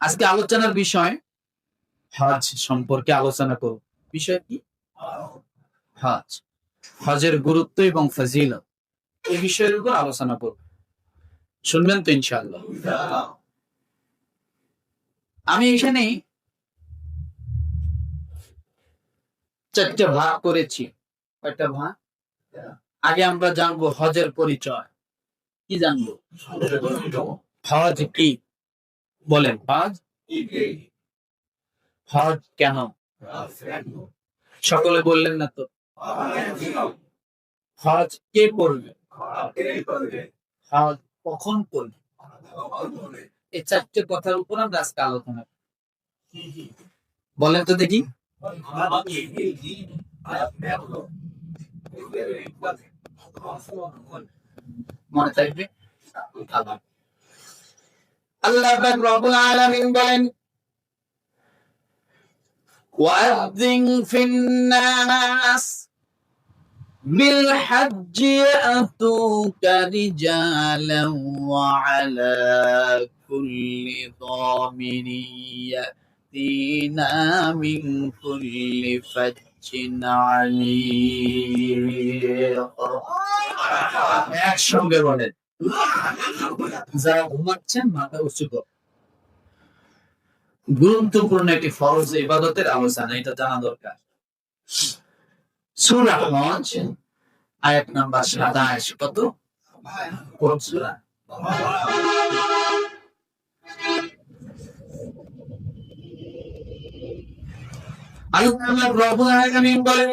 আজকে আলোচনার বিষয় হজ সম্পর্কে আলোচনা করব। বিষয় কি? হজ। হজের গুরুত্ব এবং ফজিলত এই বিষয়ের উপর আলোচনা করব। শুনবেন তো ইনশাআল্লাহ। আমি এখানে 4টা ভাগ করেছি। কয়টা ভাগ? আগে আমরা জানবো হজের পরিচয়। কি জানবো? হজ কি? বলেন, হজ হজ কেন? সকলে বললেন না তো। হজ কে করবে? হজ কখন করবে? এই 4টে কথার উপর আমরা আজকে আলোচনা করব। বলেন তো দেখি। মনে থাকবে? আল্লাহ পাক রব্বুল আলামিন বলেন, ওয়াযিন ফিন্নাস بالحج يأتوك رجالا وعلى كل ضامر يأتينا من كل فج عميق। একসঙ্গে বলেন, যারা ঘুমাচ্ছেন মাথা উঁচু করুন। গুরুত্বপূর্ণ একটি ফরজ ইবাদতের আলোচনা, এটা জানা দরকার। সূরা হজ আয়াত নাম্বার 27। কত? কোন সূরা? আল্লাহ রাব্বুল আলামিন বলেন,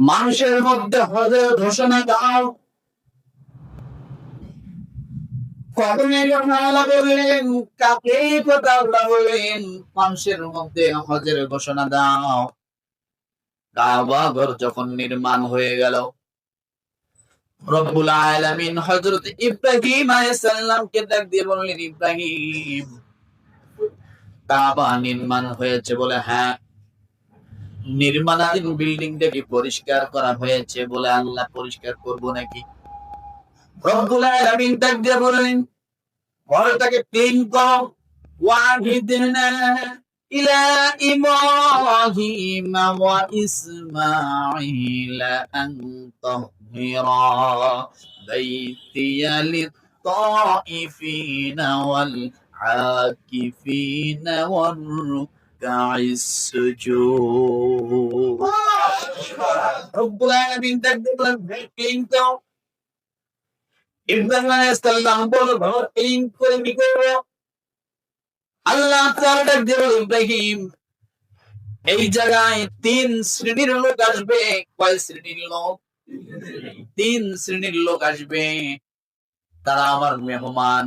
মানুষের মধ্যে হজের ঘোষণা দাও। কখনের কথা আল্লাহ বললেন, কাকে কথা আল্লাহ বললেন? মানুষের মধ্যে হজের ঘোষণা দাও। কাবা ঘর যখন নির্মাণ হয়ে গেল, রব্বুল আলামিন হযরত ইব্রাহিম আলাইহিস সালামকে ডাক দিয়ে বললেন, ইব্রাহিম, কাবা নির্মাণ হয়েছে বলে? হ্যাঁ। নির্মাণাধীন বিল্ডিংটাকে পরিষ্কার করা হয়েছে বলে? আল্লাহ পরিষ্কার করব নাকি? রব্বুল আলামিন ডাক দিয়ে বললেন, ঘরটাকে ক্লিন করো। ওয়াহিদনা ইলা ইব্রাহিম ওয়া ইসমাঈল আন তাহিরা বাইতিয়া লিত-তাইফিনা ওয়াল আকিফিনা ওয়ার রুকআইস সুজুদ। রব্বুল আলামিন ডাক দিয়ে বললেন, ক্লিন করো। ইব্রাহিম আলাইহিস সালাম বলল, ঘর ক্লিন করে কি করব? আল্লাহ তাআলা ডাক দিয়ে বললেন, ইব্রাহিম, এই জায়গায় 3 শ্রেণীর লোক আসবে। কয় শ্রেণীর লোক? 3 শ্রেণীর লোক আসবে। তারা আমার মেহমান।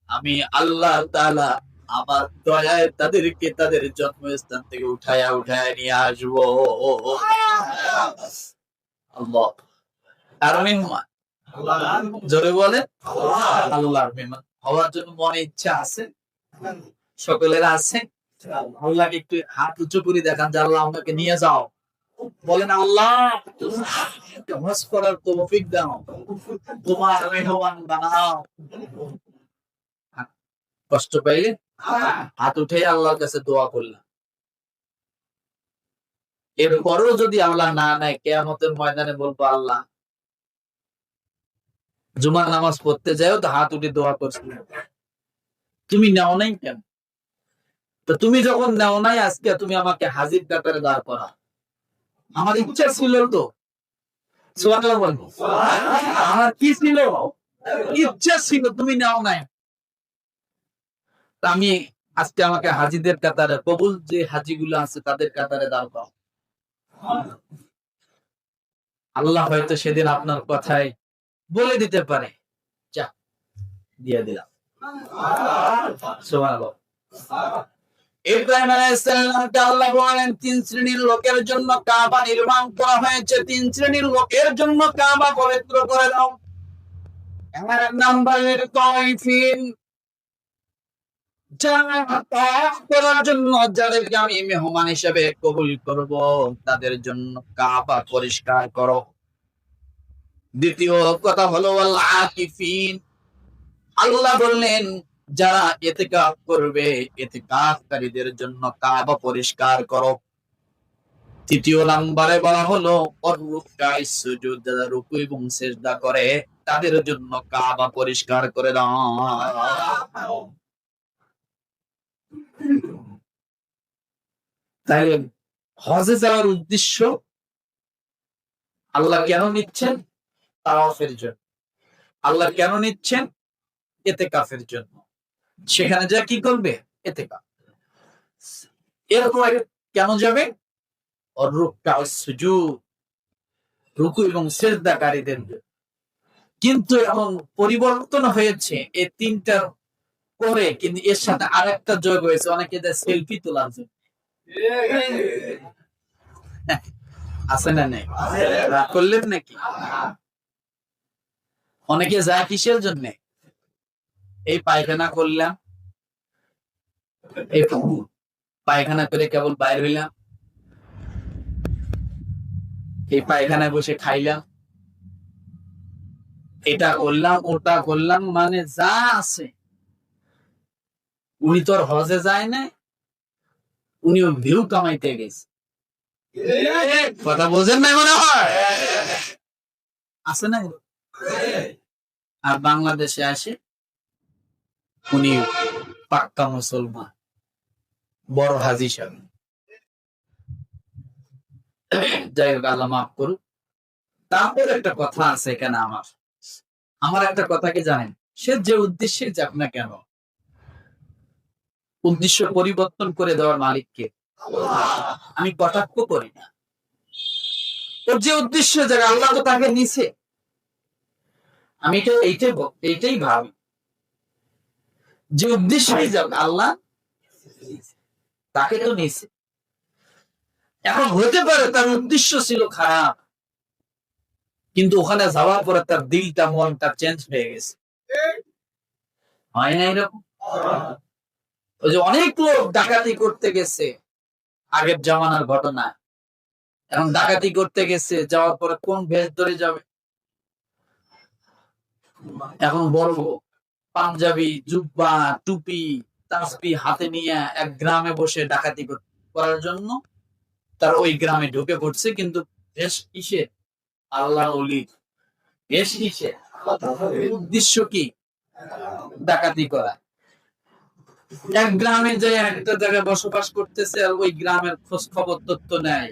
আমি আল্লাহ তাআলা আমার দয়ায় তাদেরকে তাদের জন্মস্থান থেকে উঠায়া নিয়ে আসবো। আল্লাহ আর মেহমান, জোরে বলে আল্লাহর মেহমান হওয়ার জন্য মনে ইচ্ছা আছে? সকলের আছে? আল্লাহকে একটু হাত উঁচু করে দেখান যে আল্লাহ আমাকে নিয়ে যাও। বলেন, আল্লাহ হজ করার তৌফিক দাও, তোমার মেহমান বানাও। কষ্ট পাইলে হাত উঠে আল্লাহর কাছে দোয়া করলাম। এরপরেও যদি আল্লাহ না নেয়, কিয়ামতের ময়দানে বলবো, আল্লাহ জুমার নামাজ পড়তে যাও তো হাত উঠে দোয়া করছিলাম, তুমি নাও নাই কেন? তো তুমি যখন নাও নাই, আজকে তুমি আমাকে হাজির কাতারে দাঁড় করা। আমার ইচ্ছা ছিল তো, সুবহানাল্লাহ বলবো, আমার কি ছিল? ইচ্ছা ছিল, তুমি নাও নাই। আমি আজকে আমাকে হাজিদের কাতারে, কবুল যে হাজিগুলো আছে তাদের কাতারে দাঁড় করাও। আল্লাহ হয়তো সেদিন আপনার কথায় বলে দিতে পারে, যা দিয়ে দিলাম। সুবহানাল্লাহ। ইব্রাহিম আলাইহিস সালামকে আল্লাহ বলেন, 3 শ্রেণীর লোকের জন্য কাবা নির্মাণ করা হয়েছে। 3 শ্রেণীর লোকের জন্য কাবা পবিত্র করে দাও। এক নম্বরের তাইফিন, যারা তাওয়াফ করার জন্য, যাদেরকে আমি মেহমান হিসেবে কবুল করব, তাদের জন্য কাবা পরিষ্কার করো। দ্বিতীয় কথা হলো আল আকিফিন, আল্লাহ বললেন যারা ইতিকাফ করবে ইতিকাফকারীদের জন্য কাবা পরিষ্কার করো। তৃতীয় নম্বরে বলা হলো সুজুদ, যারা রুকু এবং সিজদা করে তাদের জন্য কাবা পরিষ্কার করে দাও। তাই হজে যাওয়ার উদ্দেশ্য আল্লাহ কেন নিচ্ছেন? তাওয়াফের জন্য। আল্লাহ কেন নিচ্ছেন? ইতিকাফের জন্য। সেখানে যা কি করবে? ইতিকাফ। এরকম কেন যাবে? রুকু এবং সিজদাকারীদের। কিন্তু এখন পরিবর্তন হয়েছে এই তিনটা করে, কিন্তু এর সাথে আরেকটা যোগ হয়েছে, অনেকে সেলফি তোলার জন্য। আছে না নেই? করলেন নাকি? অনেকে যায় কিসের জন্য? এই পায়খানা করলাম, এই পায়খানা করে কেবল বাইর হইলাম, এই পায়খানায় বসে খাইলাম, এটা করলাম ওটা করলাম, মানে যা আছে। উনি তো হজে যায় না, উনিও ভিউ কামাইতে গেছে। কথা বোঝেন না মনে হয়? আছে না? আর বাংলাদেশে আসে উনি পাক্কা মুসলমান, বড় হাজি সাহেব। যাই হোক, আল্লাহ মাফ করুন। তারপর একটা কথা আছে এখানে, আমার একটা কথা কি জানেন? সে যে উদ্দেশ্যে যাক না কেন, উদ্দেশ্য পরিবর্তন করে দেওয়ার মালিককে আমি কটাক্ষ করি না। ওর যে উদ্দেশ্য যাক, আল্লাহ তো তাকে নিছে। আমি এইটাই ভাবি, যে উদ্দেশ্যই যাক আল্লাহ তাকে তো নিছে। এখন হতে পারে তার উদ্দেশ্য ছিল খারাপ, কিন্তু ওখানে যাওয়ার পরে তার দিলটা মনটা চেঞ্জ হয়ে গেছে। হয় না এরকম? ওই যে অনেক লোক ডাকাতি করতে গেছে আগের জামানার ঘটনা, এখন ডাকাতি করতে গেছে, যাওয়ার পরে কোন ভেষ ধরে যাবে? এখন বড় পাঞ্জাবি, জুব্বা, টুপি, তাসবি হাতে নিয়ে এক গ্রামে বসে ডাকাতি করার জন্য তার ওই গ্রামে ঢুকে পড়ছে। কিন্তু বেশ কিসে? আল্লাহ ওলি। বেশ কিসে? উদ্দেশ্য কি? ডাকাতি করা। এক গ্রামে যে একটা জায়গায় বসবাস করতেছে, আর ওই গ্রামের খোঁজ খবর তথ্য নেয়,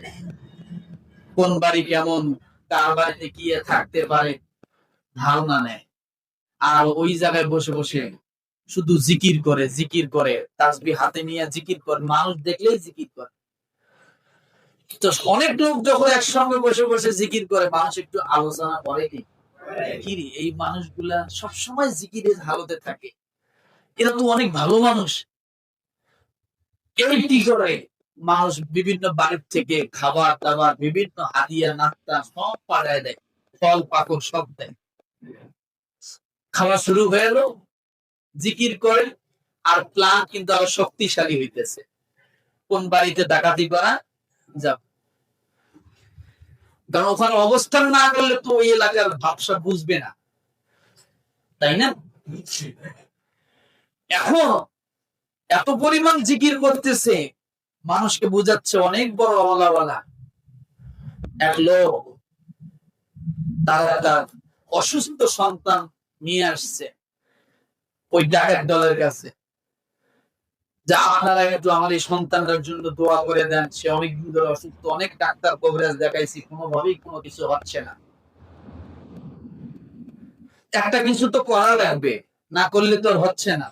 কোন বাড়ি কেমন, কার বাড়িতে কি থাকতে পারে ধারণা নেয়। আর ওই জায়গায় বসে বসে শুধু জিকির করে তাসবিহ হাতে নিয়ে জিকির করে, মানুষ দেখলেই জিকির করে। তো অনেক লোক যখন একসঙ্গে বসে বসে জিকির করে, মানুষ একটু আলোচনা করে কি এই মানুষগুলা সবসময় জিকিরের হালতে থাকে, এরা তো অনেক ভালো মানুষ। এই কি করে মানুষ বিভিন্ন বাড়ির থেকে খাবার দাবার, বিভিন্ন হাদিয়া নাস্তা সব পাঠায় দেয়, ফল পাকড় সব দেয়। খাওয়া শুরু হয়ে গেল, জিকির করে, আর প্ল্যান কিন্তু আরো শক্তিশালী হইতেছে, কোন বাড়িতে ডাকাতি করা যাবে। কারণ ওখানে অবস্থান না করলে তো ওই এলাকার ভাবসা বুঝবে না, তাই না? এখন এত পরিমাণ জিকির করতেছে, মানুষকে বুঝাচ্ছে অনেক বড় আল্লাহওয়ালা। এক লোক তার একটা অসুস্থ সন্তান নিয়ে আসছে ওই ডাকাত দলের কাছে, যা আপনারা একটু আমার এই সন্তানটার জন্য দোয়া করে দেন, সে অনেকদিন ধরে অসুস্থ, অনেক ডাক্তার কবিরাজ দেখাইছি, কোনোভাবেই কোনো কিছু হচ্ছে না, একটা কিছু তো করা লাগবে, না করলে তো হচ্ছে না।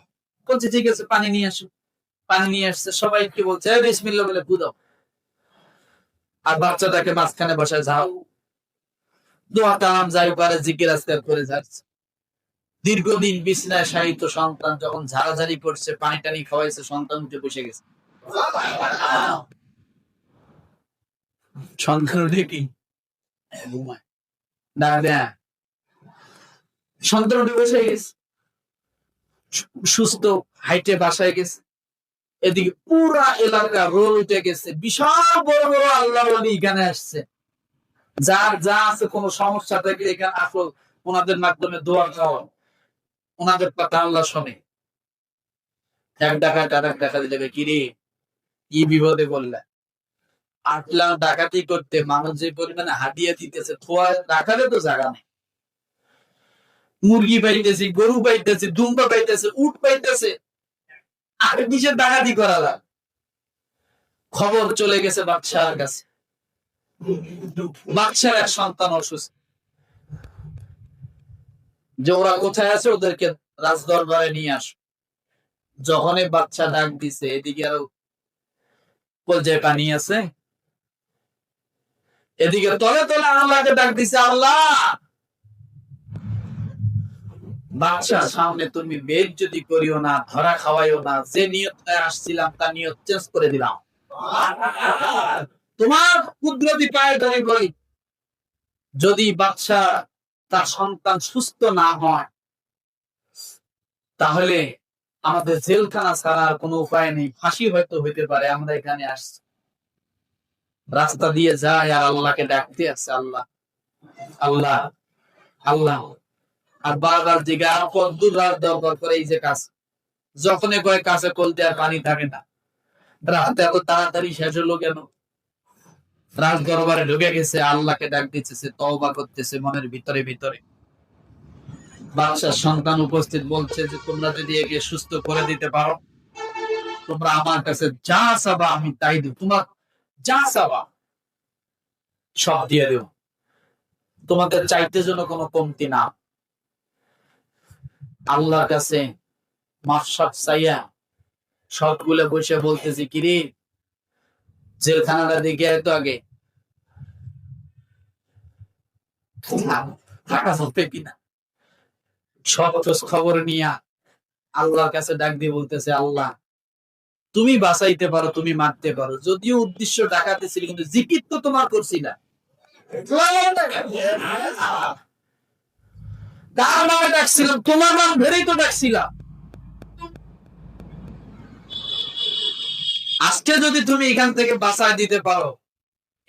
বলছে ঠিক আছে, পানি নিয়ে আসো। পানি নিয়ে আসছে, সবাই কি বলছে বিসমিল্লাহ বলে ফুদাও, আর বাচ্চাটাকে মাঝখানে বসায় যাও, দোয়া কালাম যাই পারে জিকির আজকার করে যাচ্ছে। দীর্ঘদিন বিছনায় শায়িত সন্তান যখন ঝাড়াঝাড়ি করছে, পানি টানি খাওয়াইছে, সন্তান উঠে বসে গেছে। সন্তান উঠে কি ঘুমায়, সন্তান উঠে বসে গেছে, সুস্থ, হাইটে বাসায় গেছে। এদিকে পুরা এলাকা রোল উঠে গেছে, বিশাল বড় বড় আল্লাহ এখানে আসছে, যার যা আছে কোনো সমস্যা থেকে এখানে আসল ওনাদের মাধ্যমে দোয়া খাওয়া। ওনাদের কথা আল্লাহ শোনে। এক ডাকাত আর এক ডাকাতি দেবে, কিরে কি বিপদে বললে? আসলাম ডাকাতি করতে, মানুষ যে পরিমাণে হাদিয়া দিতেছে, থোয়া রাখালে তো জায়গা নেই। মুরগি পাইতেছি, গরু পাইতেছি, দুম্বা পাইতেছে, উট পাইতেছে, আর কিসের ডাকাতি করা যায়? খবর চলে গেছে বাদশার কাছে। বাদশার এক সন্তান অসুস্থ, যে ওরা কোথায় আছে ওদেরকে রাজ দরবারে নিয়ে আস। যখনই বাচ্চা ডাক দিছে, এদিকে আরো কলজায় পানি আছে, এদিকে তলে তলে আল্লাহকে ডাক দিছে, আল্লাহ বাদশার সামনে তুমি বেইজ্জতি করিও না, ধরা খাওয়াইও না, যে নিয়তে আসছিলাম তা নিয়ত চেঞ্জ করে দিলাম। তোমার কুদরতি পায়ে ধরে বলি, যদি বাদশা তার সন্তান সুস্থ না হয়, তাহলে আমাদের জেলখানা ছাড়ার কোনো উপায় নেই, ফাঁসি হয়তো হইতে পারে। আমরা এখানে আসছি, রাস্তা দিয়ে যায় আর আল্লাহকে ডাকতে আছে, আল্লাহ আল্লাহ আল্লাহ। আর বারবার জিগা কদ্দুর রাত দরকার করে, এই যে কাজ যখনই কয়েক কাছে কলতে আর পানি থাকে না, রাত এত তাড়াতাড়ি শেষ হলো কেন? রাজ দরবারে ঢুকে গেছে, আল্লাহকে ডাক দিতেছে, তওবা করতেছে মনের ভিতরে ভিতরে। বাদশার সন্তান উপস্থিত, বলছে যে তোমরা যদি একে সুস্থ করে দিতে পারো, তোমরা আমার কাছে যা চাবা আমি তাই দেব, তোমার যা চাবা সব দিয়ে দেব, তোমাদের চাইতে জন্য কোনো কমতি না। আল্লাহর কাছে মাফ চাইয়া সবগুলো বসে বলতেছি, কিরে জেলখানাটা দেখে এত আগে থাকা চলবে কিনা, সব খবর নিয়ে আল্লাহর কাছে ডাক দিয়ে বলতেছে, আল্লাহ তুমি বাঁচাইতে পারো, তুমি মারতে পারো, যদিও উদ্দেশ্য ডাকাতে ছিল, কিন্তু জিকির তো তোমার করছি না। তার নামে ডাকছিলাম, তোমার নাম ধরেই তো ডাকছিলাম। আজকে যদি তুমি এখান থেকে বাঁচায় দিতে পারো,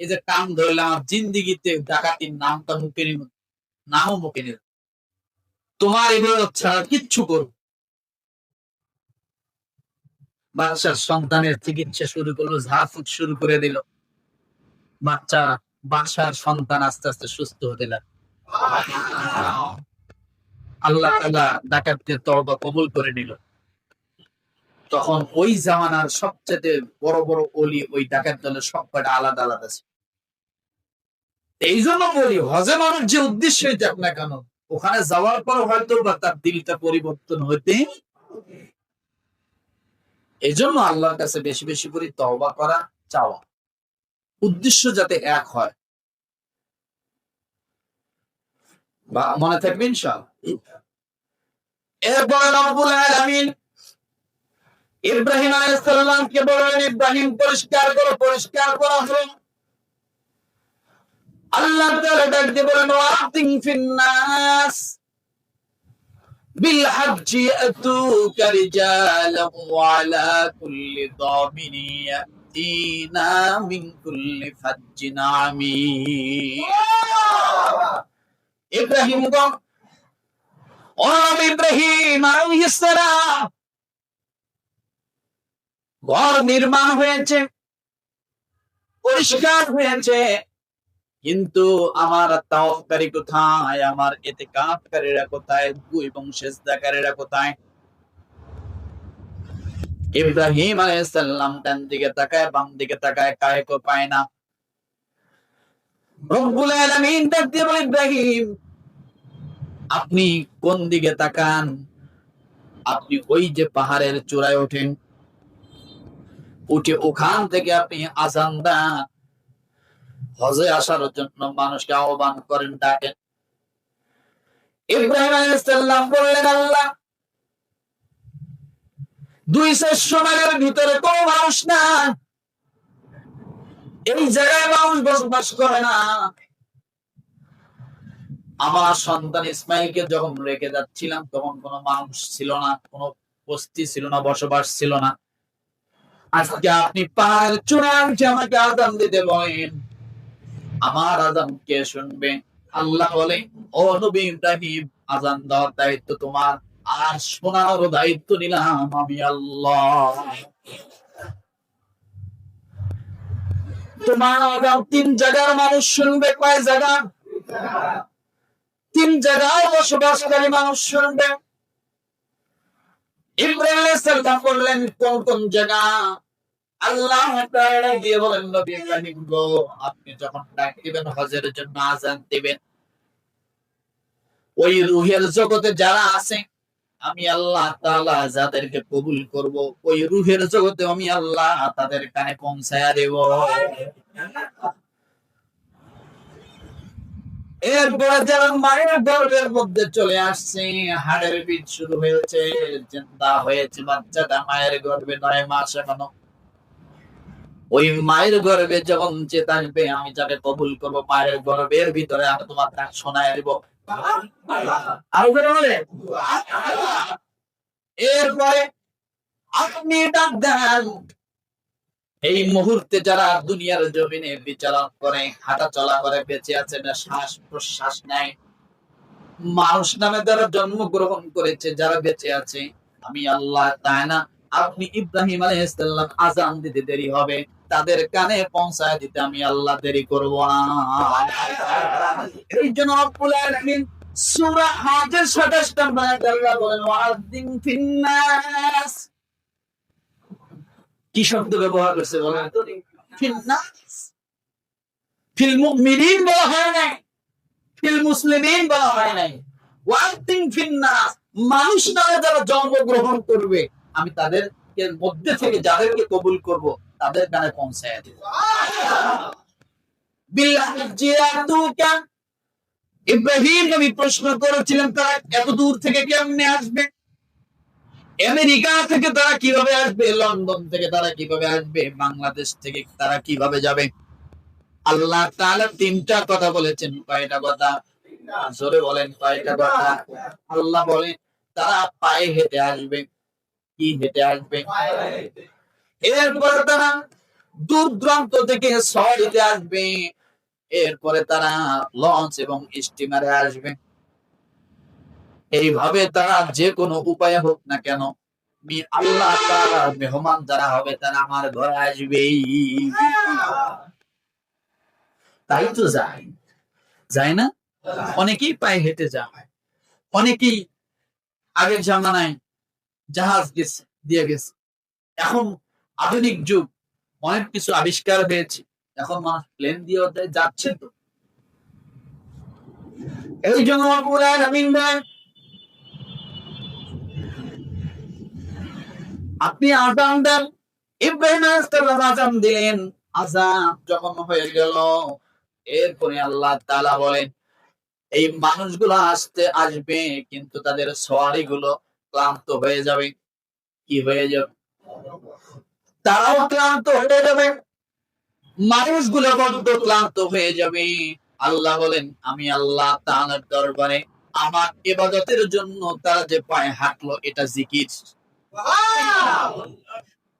এই যে কান ধরলে আমার জিন্দিগিতে ডাকাতির নামটা মুখে নিব, নামও মুখে নিব, তোমার ইবাদত ছাড়া কিচ্ছু করব। বাদশার সন্তানের চিকিৎসা শুরু করলো, ঝাড়ফুঁক শুরু করে দিল। বাচ্চা বাদশার সন্তান আস্তে আস্তে সুস্থ হতে লাগলো। আল্লাহ তাআলা ডাকাতদের তওবা কবুল করে নিল। তখন ওই জামানার সবচেয়ে বড় বড় ওলি ওই ডাকাত দলের সবকটা আলাদা আলাদা ছিল। এই জন্য বলি, হজে মানুষ যে উদ্দেশ্যই যাক না কেন, ওখানে যাওয়ার পর হয়তো বা তার দিলটা পরিবর্তন হইতে, এই জন্য আল্লাহর কাছে বেশি বেশি করে তওবা করা, চাওয়া, উদ্দেশ্য যাতে এক হয়। বা মনে থাকবে ইনশাআল্লাহ। এরপর রব্বুল আলামিন ইব্রাহিম আলাইহিস সালামকে বললেন, ইব্রাহিম পরিষ্কার করো, পরিষ্কার করা হলো। আল্লাহ তাআলা ডাক দিয়ে বলেন, ওয়াতিন ফিন্নাস বিল হাজ্জি আতুকা রিজালান ওয়া আলা কুল্লি দামিনি ইয়াতিনা মিন কুল্লি ফাজ্জিন আমিক। ইব্রাহিম ইব্রাহিম আলাইহিস সালাম, ঘর নির্মাণ হয়েছে, পরিষ্কার হয়েছে, কিন্তু আমার তাওয়াক্কারী কোথায়, আমার ইতিকাফকারীরা কোথায়, এবং সিজদাকারীরা কোথায়? ইব্রাহিম আলাইহিস সালাম ডান দিকে তাকায়, বাম দিকে তাকায়, কাউকে পায় না। রব্বুল আলামিন ডাক দিয়ে বলে, ইব্রাহিম আপনি কোন দিকে তাকান? আপনি ওই যে পাহাড়ের চূড়ায় ওঠেন, উঠে ওখান থেকে আপনি আযান দেন, হজে আসার জন্য মানুষকে আহ্বান করেন, ডাকেন। ইব্রাহিম আলাইহিস সালাম বললেন, আল্লাহ 200 মাইলের ভিতরে কোনো মানুষ না, এই জায়গায় মানুষ বসবাস করে না। আমার সন্তান ইসমাইলকে যখন রেখে যাচ্ছিলাম, তখন কোনো মানুষ ছিল না, কোনো বস্তি ছিল না, বসবাস ছিল না। আজকে আপনি পাহাড়ের চূড়ায় আমাকে আযান দিতে বলেন, আমার আযান কে শুনবে? আল্লাহ বলে, ও নবী ইব্রাহিম, আযান দেওয়ার দায়িত্ব তোমার, আর শোনানোর দায়িত্ব নিলাম আমি আল্লাহ। তোমার আগাম 3 জায়গার মানুষ শুনবে। কয় জায়গা? 3 জায়গায় বসবাসকারী মানুষ শুনবে। ইব্রাহিম আলাইহিস সালাম বললেন কোন কোন জায়গা? আল্লাহ তাআলা দিয়ে বলেন নবী ইব্রাহিম গো, আপনি যখন ডাক দিবেন হজের জন্য, আযান দিবেন, ওই রূহের জগতে যারা আছে আমি আল্লাহ তাআলা যাদেরকে কবুল করব, ওই রূহের জগতে আমি আল্লাহ তাদের কানে পৌঁছায়া দেব। এরপরে যারা মায়ের গর্ভের মধ্যে চলে আসছে, হাড়ের বীজ শুরু হয়েছে, জিন্দা হয়েছে বাচ্চাটা মায়ের গর্ভে 9 মাস এখনো, ওই মায়ের গর্ভে যখন চেতা আসবে আমি যাকে কবুল করবো মায়ের গর্ভের ভিতরে আমি তোমার ডাক শোনায় দিব। এরপরে আপনি ডাক দেন। এই মুহূর্তে যারা দুনিয়ার জমিনে বিচরণ করে, হাঁটা চলা করে, বেঁচে আছে, না শ্বাস প্রশ্বাস নেয়, মানুষ নামে যারা জন্মগ্রহণ করেছে, যারা বেঁচে আছে, আমি আল্লাহ তাআলা আপনি ইব্রাহিম আলাইহিস সালাম আযান দিতে দেরি হবে, তাদের কানে পৌঁছায় দিতে আমি আল্লাহ দেরি করব না। এই জন্য রব্বুল আলামিন সূরা হজের 27 নম্বর আয়াতে আল্লাহ বলেন ওয়াযিন ফিন্নাস। কি শব্দ ব্যবহার করছে বলেন তো? ফিন্নাস। ফিল মুমিনিন বলা হয় নাই, ফিল মুসলিমিন বলা হয় নাই। ওয়াযিন ফিন্নাস, মানুষ নামে যারা জন্মগ্রহণ করবে আমি তাদের মধ্যে থেকে যাদেরকে কবুল করব তাদের কানে পৌঁছায় দেব। বিল্লাহিজ্জিয়াতুকা, ইব্রাহিম নবী প্রশ্ন করেছিলেন তারা এত দূর থেকে কেমনে আসবে? আমেরিকা থেকে তারা কিভাবে আসবে? লন্ডন থেকে তারা কিভাবে আসবে? বাংলাদেশ থেকে তারা কিভাবে যাবে? আল্লাহ তাআলা 3টা কথা বলেছেন। কয়টা কথা? জোরে বলেন কয়টা কথা? আল্লাহ বলেন তারা পায়ে হেঁটে আসবে। কি হেঁটে আসবে? এরপরে তারা দূর দূরান্ত থেকে সওয়ারিতে আসবে। এরপরে তারা লঞ্চ এবং স্টিমারে আসবে। এইভাবে তারা যে কোনো উপায়ে হোক না কেন আল্লাহ তাআলার মেহমান যারা হবে তারা আমার ঘরে আসবে। তাই তো যায় না? অনেকেই পায়ে হেঁটে যায়, অনেকেই আগের জামানায় জাহাজ দিয়ে গেছে। এখন আধুনিক যুগ, অনেক কিছু আবিষ্কার হয়েছে, এখন মানুষ প্লেন দিয়ে যাচ্ছে। তো এই জন্য আপনি আযান দেন। ইব্রাহিম আলাইহিস সালাম আযান দিলেন। আযান যখন হয়ে গেল এরপরে আল্লাহ তাআলা বলেন এই মানুষগুলো আসবে কিন্তু তাদের সওয়ারি গুলো ক্লান্ত হয়ে যাবে। কি হয়ে যাবে? তারাও ক্লান্ত হয়ে যাবে, মানুষগুলো বড্ড ক্লান্ত হয়ে যাবে। আল্লাহ বলেন আমি আল্লাহ তাআলার দরবারে আমার ইবাদতের জন্য তারা যে পায়ে হাঁটলো এটা জিকির,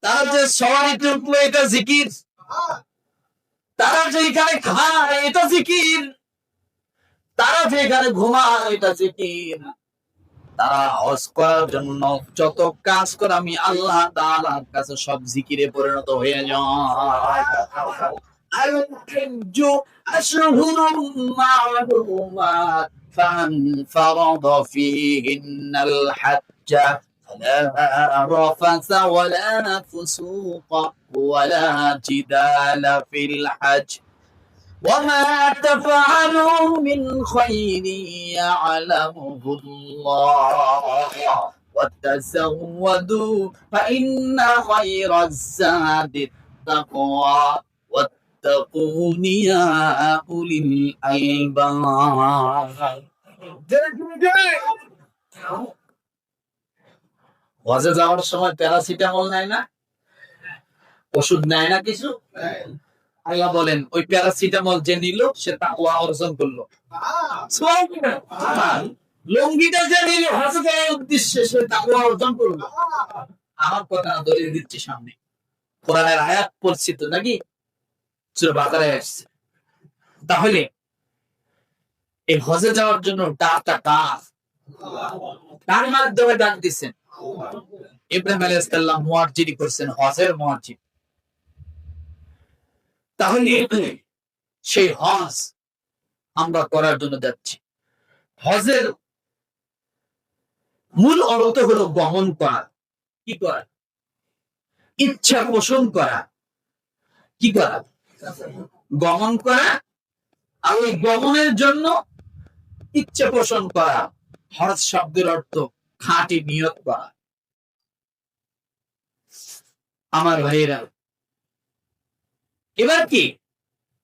তারা যে সওয়ারিতে উঠলো এটা জিকির, তারা যে এখানে খায় এটা জিকির, তারা যে এখানে ঘুমায় এটা জিকির। তারা হজ করার জন্য যত কাজ করে আমি আল্লাহ তাআলার কাছে সব জিকিরে পরিণত হয়ে যায়। الحج أشهر معلومات فمن فرض فيهن الحج فلا رفث ولا فسوق ولا جدال في الحج وما تفعلوا من خير يعلمه الله وتزودوا فإن خير الزاد التقوى واتقون يا أولي الألباب। হজে যাওয়ার সময় প্যারাসিটামল নেয় না, ওষুধ নেয় না কিছু? আল্লাহ বলেন ওই প্যারাসিটামল যে নিল সে তাকওয়া অর্জন করলো। লঙ্গিটা যে নিল হজে যাওয়ার উদ্দেশ্যে সে তাকওয়া অর্জন করলো। আমার কথা দলিল দিচ্ছি সামনে, কোরআনের আয়াত পড়ছি তো নাকি? সূরা বাকারায় আসছে। তাহলে এই হজে যাওয়ার জন্য ডাটা কাজ তার মাধ্যমে ডাক দিচ্ছেন। ইব্রাহিম আলাইহিস সালাম মুয়াজ্জিনি করছেন, হজের মুয়াজ্জিন। তাহলে সেই হজ আমরা করার জন্য যাচ্ছি। হজের মূল অর্থ হলো গমন করা। কি করা? ইচ্ছা পোষণ করা। কি করা? গমন করা। আর ওই গমনের জন্য ইচ্ছা পোষণ করা। হজ শব্দের অর্থ খাঁটি নিয়ত করা। আমার ভাইয়েরা, এবার কি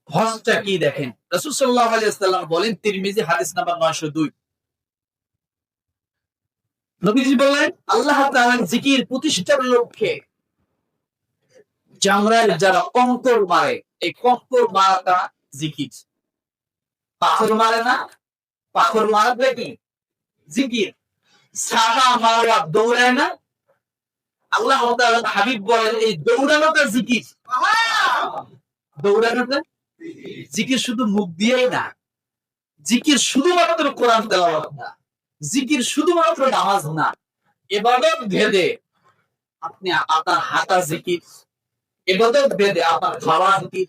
হজটা কি দেখেন, রাসূল সাল্লাল্লাহু আলাইহি ওয়াসাল্লাম বলেন, তিরমিজি হাদিস নাম্বার 902, নবীজি বলেন, আল্লাহ তাআলার জিকির প্রতিষ্ঠার লক্ষ্যে জামরায় যারা কঙ্কর মারে, এই কঙ্কর মারাটা জিকির। পাথর মারে না, পাথর মারবে কি? জিকির। সাবা মারা দৌড়ায় না, আল্লাহ তাআলার হাবিব বলেন এই দৌড়ানোটা জিকির। দৌড়ানোটা জিকির। শুধু মুখ দিয়েই না, জিকির শুধুমাত্র কোরআন তেলাওয়াত না, জিকির শুধুমাত্র নামাজ না, ইবাদত ভেদে আপনি আপনার হাঁটা জিকির, ইবাদত ভেদে আপনার খাওয়া জিকির,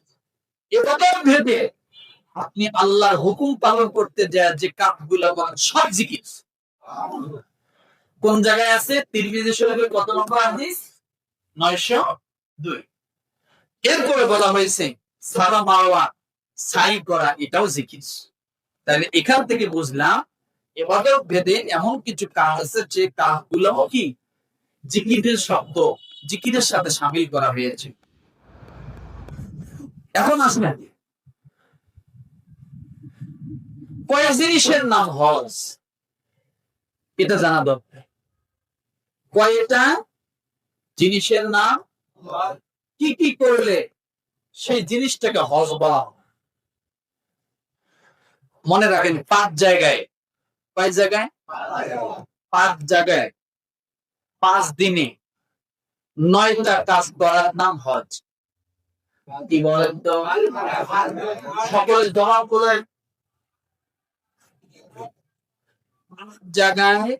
ইবাদত ভেদে আপনি আল্লাহর হুকুম পালন করতে যায় যে কাজগুলো করেন সব জিকির। কোন জায়গায় আছে? তিরমিজি শরীফের কত নম্বর হাদিস? 902। এরপরে বলা হয়েছে সারা মারওয়া সাই করা, এটাও জিকির। তাহলে এখান থেকে বুঝলাম ইবাদত ভেদে এমন কিছু কাজ আছে যে কাজগুলো কি জিকিরের শব্দ, জিকিরের সাথে শামিল করা হয়েছে। এখন আসবেন কয় জিনিসের নাম হজ, এটা জানা দরকার। কয়টা জিনিসের নাম, কি কি করলে সেই জিনিসটাকে হজ বলা হয়। মনে রাখেন 5 জায়গায়, কয় জায়গায়? 5 জায়গায় 5 দিনে 9টা কাজ করার নাম হজ। কি বলেন তো? সকলে দোয়া করে। জায়গায়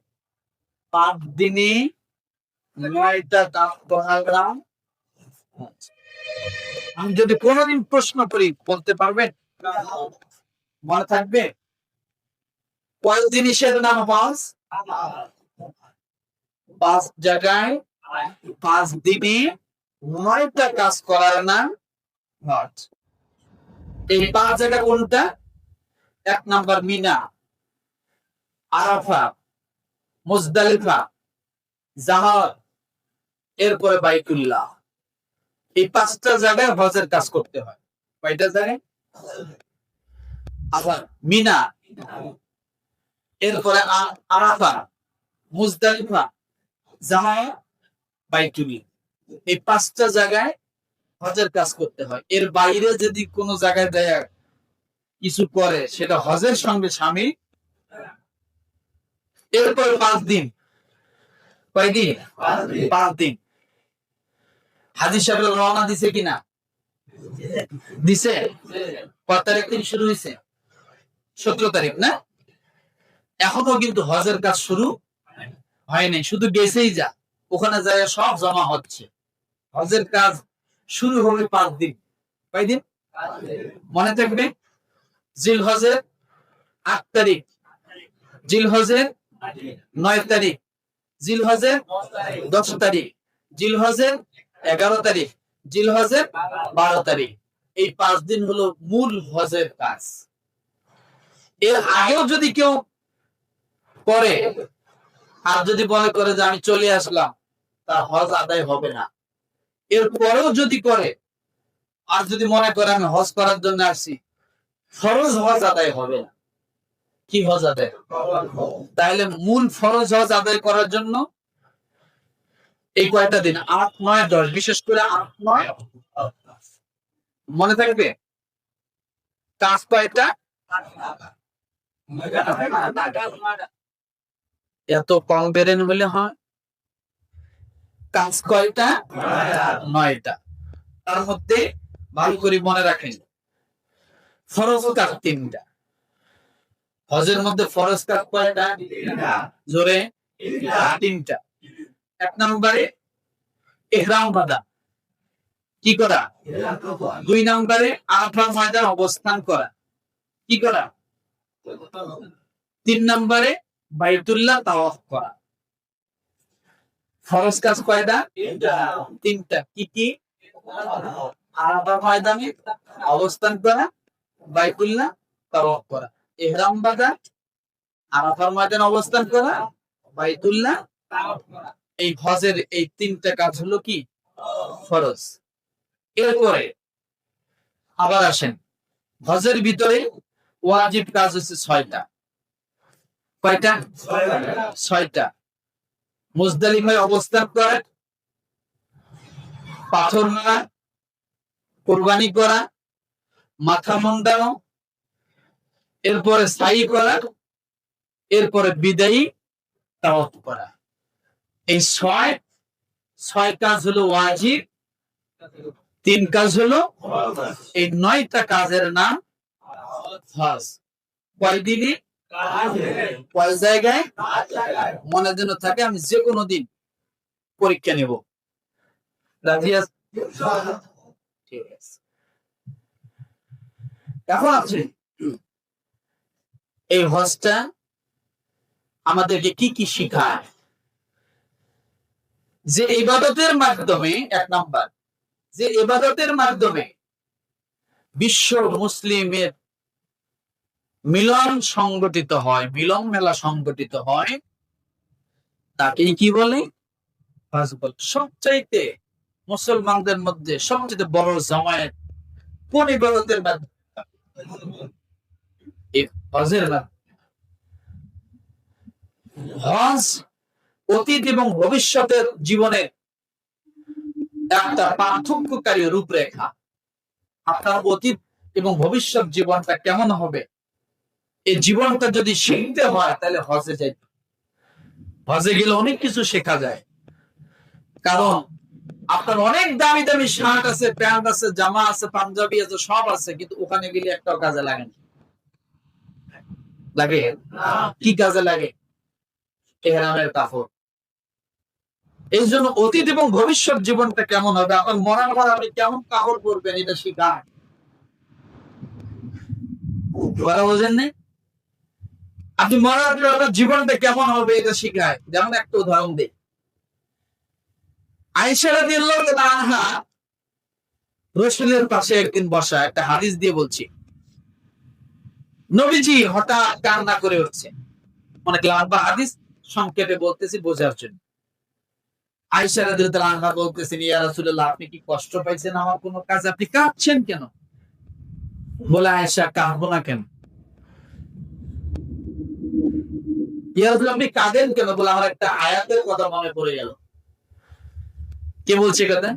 5 দিনে 9টা কাজ করার নাম। আমি যদি কোনোদিন প্রশ্ন করি বলতে পারবেন? মনে থাকবে? কয় জিনিসের নাম হজ? 5 জায়গায় 5 দিনে 9টা কাজ করার নাম হজ। এই 5 জায়গা কোনটা? 1 নাম্বার মিনা, আরাফা, মুজদালিফা, জামাত, এরপরে বাইতুল্লাহ। এই 5টা জায়গায় হজের কাজ করতে হয়। কয়টা জায়গায়? আবার মিনা, এরপরে আরাফা, মুজদালিফা, জামাত, বাইতুল্লাহ। এই 5টা জায়গায় হজের কাজ করতে হয়। এর বাইরে যদি কোনো জায়গায় দেয় কিছু করে সেটা হজের সঙ্গে স্বামী। এরপর 5 দিন, কয়দিন? 5 দিন। হাজী সাহেব রওনা দিছে কিনা? দিছে। কত তারিখ থেকে শুরু হয়েছে? 17 তারিখ না? এখনো কিন্তু হজের কাজ শুরু হয়নি, শুধু গেছেই যা, ওখানে যায় সব জমা হচ্ছে। হজের কাজ শুরু হবে 5 দিন। কয়দিন মনে থাকবে? জিলহজের 8 তারিখ, জিলহজের 9 তারিখ, জিলহজের 10 তারিখ, জিলহজের 11 তারিখ, জিলহজের 12 তারিখ। এই 5 দিন হলো মূল হজের কাজ। এর আগেও যদি কেউ করে আর যদি মনে করে যে আমি চলে আসলাম, তার হজ আদায় হবে না। এর পরেও যদি করে আর যদি মনে করে আমি হজ করার জন্য আসছি, ফরজ হজ আদায় হবে না। কি হজ আদায়? তাহলে মূল ফরজ হজ আদায় করার জন্য এই কয়টা দিন 8, 9, 10, বিশেষ করে 8, 9 মনে থাকবে। কাজ কয়টা? এত কম বেরেন বলে হয়? কাজ কয়টা? 9টা। তার মধ্যে ভালো করে মনে রাখেন ফরজ কাজ 3টা, হজের মধ্যে ফরজ কাজ কয়টা? জোরে? তিনটা। এক নম্বরে ইহরাম বাঁধা, কি করা? দুই নম্বরে আরাফার ময়দান অবস্থান করা, কি করা? তিন নম্বরে বাইতুল্লাহ তাওয়াফ করা। ফরজ কাজ কয়টা? তিনটা। কি কি? আরাফার ময়দানে অবস্থান করা, বাইতুল্লাহ তাওয়াফ করা, ইহরাম বাঁধা, আরাফার ময়দানে অবস্থান করা, বাইতুল্লাহ তাওয়াফ করা। এই হজের এই তিনটা কাজ হলো কি? ফরজ। এরপরে আবার আসেন, হজের ভিতরে ওয়াজিব কাজ হচ্ছে 6টা। কয়টা? 6টা। মুজদালিফায় অবস্থান করা, পাথর মারা, কুরবানি করা, মাথা মুন্ডানো, এরপরে সাই করা, এরপরে বিদায়ী তাওয়াফ করা। এই 6 কাজ হলো ওয়াজিব, 3 কাজ হলো এই 9টা কাজের নাম হজ। কয় দিনে? কয় জায়গায়? মনে যেন থাকে আমি যে কোনো দিন পরীক্ষা নেব। রাজি আছেন? ঠিক আছে। এখন আছে এই হজটা আমাদেরকে কি কি শিখায়? যে ইবাদতের মাধ্যমে, এক নাম্বার, যে ইবাদতের মাধ্যমে বিশ্ব মুসলিমের মিলন সংগঠিত হয়, মিলন মেলা সংগঠিত হয়, তাকেই কি বলে? হজ বলে। সবচাইতে মুসলমানদের মধ্যে সবচেয়ে বড় জামায়াত কোন ইবাদতের মাধ্যমে? হজের মাধ্যমে। হজ অতীত এবং ভবিষ্যতের জীবনের একটা পার্থক্যকারী রূপরেখা। আপনার অতীত এবং ভবিষ্যৎ জীবনটা কেমন হবে, এই জীবনটা যদি শিখতে হয় তাহলে হজে যাই। হজে গেলে অনেক কিছু শেখা যায়। কারণ আপনার অনেক দামি দামি শার্ট আছে, প্যান্ট আছে, জামা আছে, পাঞ্জাবি আছে, সব আছে, কিন্তু ওখানে গেলে একটাও কাজে লাগে না। লাগে? কি কাজে লাগে? ইহরামের কাপড়। এই জন্য অতীত এবং ভবিষ্যৎ জীবনটা কেমন হবে, আপনার মরার পর আপনি কেমন কাপড় পরবেন, এটা শিখায়। বোঝেন না? আপনি মরার পর আপনার জীবনটা কেমন হবে এটা শিখায়। যেমন একটা উদাহরণ দিই। আয়েশা রাদিয়াল্লাহু আনহা রাসূলের পাশে একদিন বসা, একটা হাদিস দিয়ে বলছি। নবীজি হঠাৎ কান্না করে উঠছে। অনেক লম্বা হাদিস, সংক্ষেপে বলতেছি বোঝার জন্য। আয়েশা রাদিয়াল্লাহু আনহা বলতেছেন, ইয়া রাসূলুল্লাহ, আপনি কি কষ্ট পাইছেন আমার কোনো কাজে? আপনি কাঁদছেন কেন? বলে, আয়েশা, কাঁদবো না কেন? ইয়া রাসূলুল্লাহ, আপনি কাঁদেন কেন? বলে, আমার একটা আয়াতের কথা মনে পড়ে গেল। কে বলছে কথা?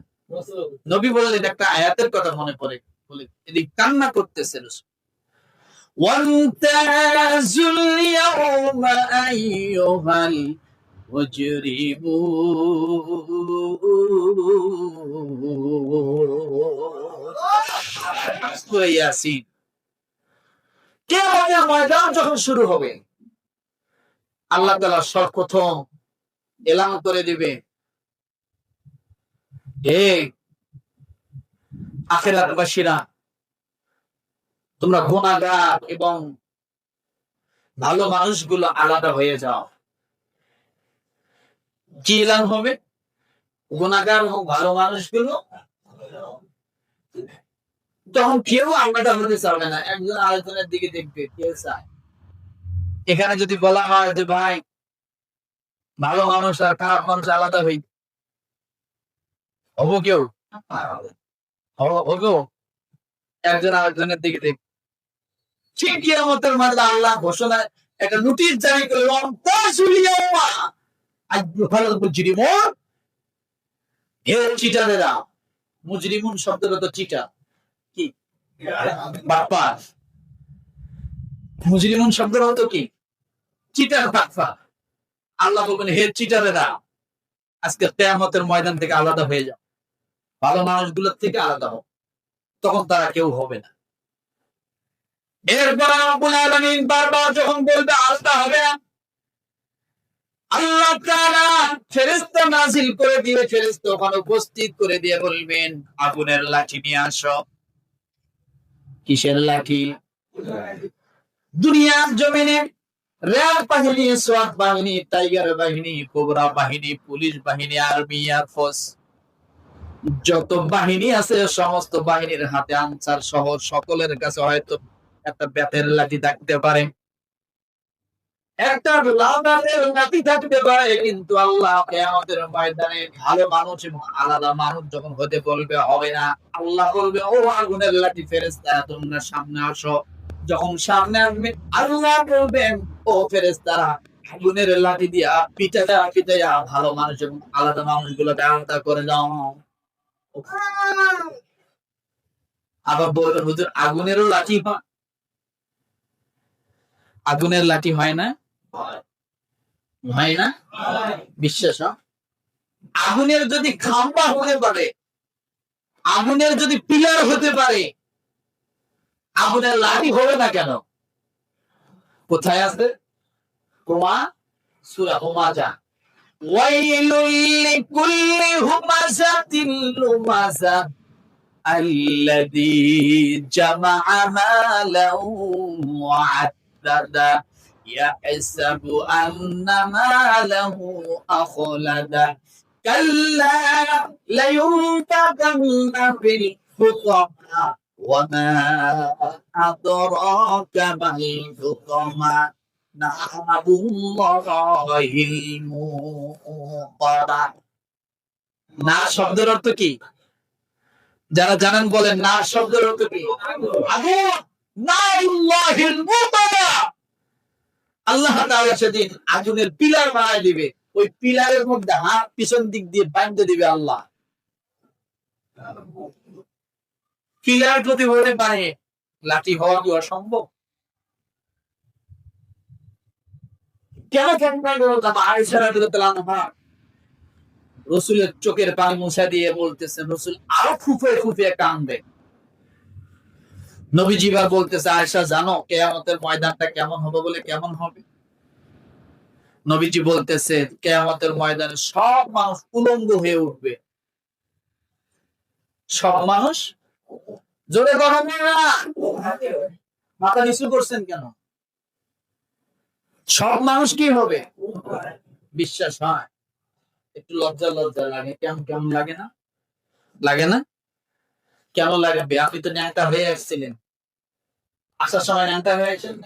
নবী বললেন, একটা আয়াতের কথা মনে পড়ে, বলে এদিক কান্না করতেছে রাসূল। ওয়ান্তাজুল ইয়াউমা আইয়ুহাল মুজরিমুন। ইয়াসিন। কিয়ামতের ময়দান যখন শুরু হবে, আল্লাহ তাআলা সর্বপ্রথম এলান করে দিবে, হে আখিরাতবাসীরা, তোমরা গুনাহগার এবং ভালো মানুষগুলো আলাদা হয়ে যাও। কি এলান হবে? গুনাহগার এবং ভালো মানুষগুলো তখন কেউ আলাদা হতে চাবে না, একজন আরেকজনের দিকে দেখবে, কেউ চায়। এখানে যদি বলা হয় যে ভাই, ভালো মানুষ আর খারাপ মানুষ আলাদা হই, হবো কেউ? হবো? একজন আরেকজনের দিকে দেখবে। ঠিক কিয়ামতের মাঠে আল্লাহ ঘোষণা, একটা নোটিশ জারি করে, হে চিটারেরা। মুজরিমুন শব্দটা তো চিটার, কি বাটপার। মুজরিমুন শব্দের অর্থ কি? চিটার, বাটপার। আল্লাহ বলবেন, হে চিটারেরা, আজকে কিয়ামতের ময়দান থেকে আলাদা হয়ে যাও, ভালো মানুষগুলোর থেকে আলাদা হোক। তখন তারা কেউ হবে না। এরপর রব্বুল আলামিন বারবার যখন বলবে আল্লাহ হবে না, আল্লাহ তাআলা ফেরেশতা নাযিল করে দিয়ে ফেরেশতা ওখানে উপস্থিত করে দিয়ে বলবেন আগুনের লাঠি নিয়ে আসো। কিসের লাঠি? দুনিয়ার জমিনে র্যাব বাহিনী, সোয়াট বাহিনী, টাইগার বাহিনী, কোবরা বাহিনী, পুলিশ বাহিনী, আর্মি, এয়ারফোর্স, যত বাহিনী আছে সমস্ত বাহিনীর হাতে আনসার সহ সকলের কাছে হয়তো একটা বেতের লাঠি থাকতে পারে, একটা লাঠের লাঠি থাকতে পারে, কিন্তু আল্লাহ কিয়ামতের ময়দানে ভালো মানুষ এবং আলাদা মানুষ যখন হতে বলবে হবে না। আল্লাহ বলবে ও আগুনের লাঠি ফেরেশতা তোমরা সামনে আসো। যখন সামনে আসবে আল্লাহ বলবেন ও ফেরেশতারা আগুনের লাঠি দিয়া পিটাইয়া ভালো মানুষ এবং আলাদা মানুষগুলোকে আলাদা করে দাও। আবার বলবেন হুজুর আগুনেরও লাঠি হয়? আগুনের লাঠি হয় না? হয় না? বিশ্বাস? আগুনের যদি খাম্বা হতে পারে, আগুনের যদি পিলার হতে পারে, আগুনের লাঠি হবে না কেন? কোথায় আছে? সূরা হুমাযা, ওয়াইলুল লিকুল্লি হুমাযাতিল লুমাযা আল্লাযী জামা'a মালাহু ওয়া আদ্দাদা ইয়াহসাবু আন্না মালাহু আখলাদা কাল্লা লায়ুনবাযান্না ফিল হুতামা ওয়া মা আদরাকা মাল হুতামা নারুল্লাহিল মুকাদা। না শব্দের অর্থ কি? যারা জানেন বলেন না শব্দের অর্থ কি? আগুন, নারুল্লাহিল মুকাদা। আল্লাহ তাআলা সেদিন আগুনের পিলার বানায় দিবে, ওই পিলারের মধ্যে হাত পিছন দিক দিয়ে বাঁধতে দিবে আল্লাহ। পিলার যদি হতে পারে লাঠি হওয়া কি অসম্ভব? কেন আয়েশা রাদিয়াল্লাহু আনহা রাসূলের চোখের পানি মুছা দিয়ে বলতেছেন, রাসূল আরো ফুফে ফুফে কাঁদবে। নবীজি বার বলতেছে আয়েশা জানো কিয়ামতের ময়দানটা কেমন হবে? বলে কেমন হবে? নবীজি বলতেছে কিয়ামতের ময়দানে সব মানুষ উলঙ্গ হয়ে উঠবে। সব মানুষ, জোরে কথা বলেন না, মাথা নিচু করছেন কেন? সব মানুষ কি হবে? বিশ্বাস হয়? একটু লজ্জা লজ্জা লাগে, কেমন কেমন লাগে না? লাগে না? কেমন লাগবে? আপনি তো ন্যাংটা হয়ে আসছিলেন, আসার সময় ন্যাংটা হয়ে আসছেন,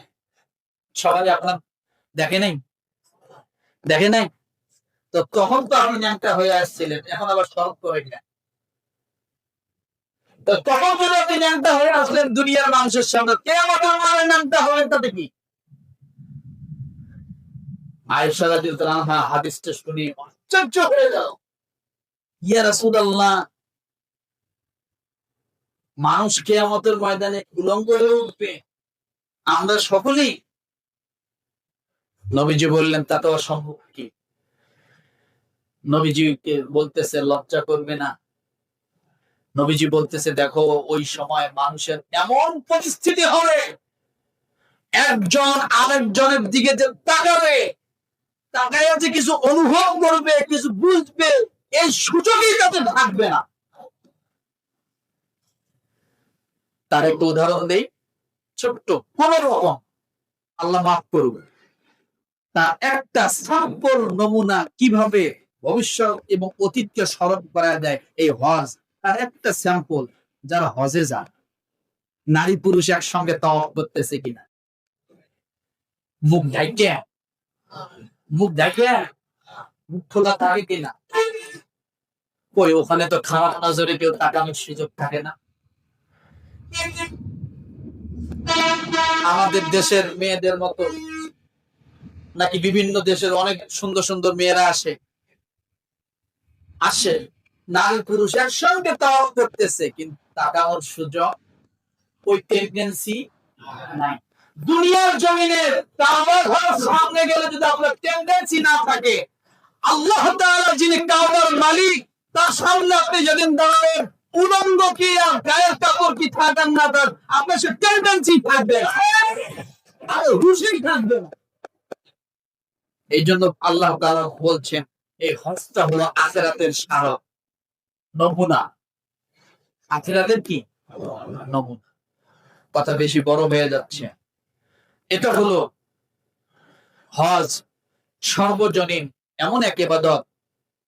সবাই আপনার দেখে নাই, দেখে নাই তো তখন তো আপনি ন্যাংটা হয়ে আসছিলেন, এখন আবার সরব করে না। তো তখন যদি আপনি ন্যাংটা হয়ে আসলেন দুনিয়ার মানুষের সামনে, কে আমাদের মানে ন্যাংটা হবেন তাতে কি? আয়েশা রাদিয়াল্লাহু আনহা হাদিসটা শুনে আশ্চর্য হয়ে গেল, ইয়া রাসূলুল্লাহ মানুষ কিয়ামতের ময়দানে উলঙ্গ হয়ে উঠবে, আমরা সকলেই? নবীজি বললেন তা তো অসম্ভব। কি? নবীজিকে বলতেছে লজ্জা করবে না। নবীজি বলতেছে দেখো ওই সময় মানুষের এমন পরিস্থিতি হবে, একজন আরেকজনের দিকে যে তাকাবে, তাকায় যে কিছু অনুভব করবে, কিছু বুঝবে, এই সুযোগই তাদের থাকবে না। তার একটা উদাহরণ দেই, ছোট্ট কোন রকম, আল্লাহ মাফ করবে। তার একটা স্যাম্পল নমুনা কিভাবে ভবিষ্যৎ এবং অতীতকে স্মরণ করা যায় এই হজ, তার একটা স্যাম্পল। যারা হজে যান, নারী পুরুষ একসঙ্গে তাওয়াফ করতেছে কিনা, মুখ ঢাইকে, মুখ ঢাইকে মুখ খোলা থাকে কিনা, কই ওখানে তো খারাপ নজরে কেউ তাকানোর সুযোগ থাকে না। আমাদের দেশের মেয়েদের মতো নাকি বিভিন্ন দেশের অনেক সুন্দর সুন্দর মেয়েরা আসে, নারী পুরুষ একসঙ্গে তাওয়াফ করতেছে, কিন্তু তাকানোর সুযোগ, ওই টেন্ডেন্সি নাই। দুনিয়ার জমিনে কাবার ঘরের সামনে গেলে যদি আপনার টেন্ডেন্সি না থাকে, আল্লাহ তাআলা যিনি কাবার মালিক তার সামনে আপনি যেদিন দাঁড়াবেন উলঙ্গ কি আর গায়ের কাপড় কি থাকার না থাক, আপনার সে টেন্ডেন্সি থাকবে না, আর হুশই থাকবে না। এই জন্য আল্লাহ তাআলা বলছেন এই হজটা হলো আখিরাতের স্মারক, নমুনা। আখিরাতের কি নমুনা? কথা বেশি বড় হয়ে যাচ্ছে। এটা হলো হজ, সর্বজনীন এমন এক ইবাদত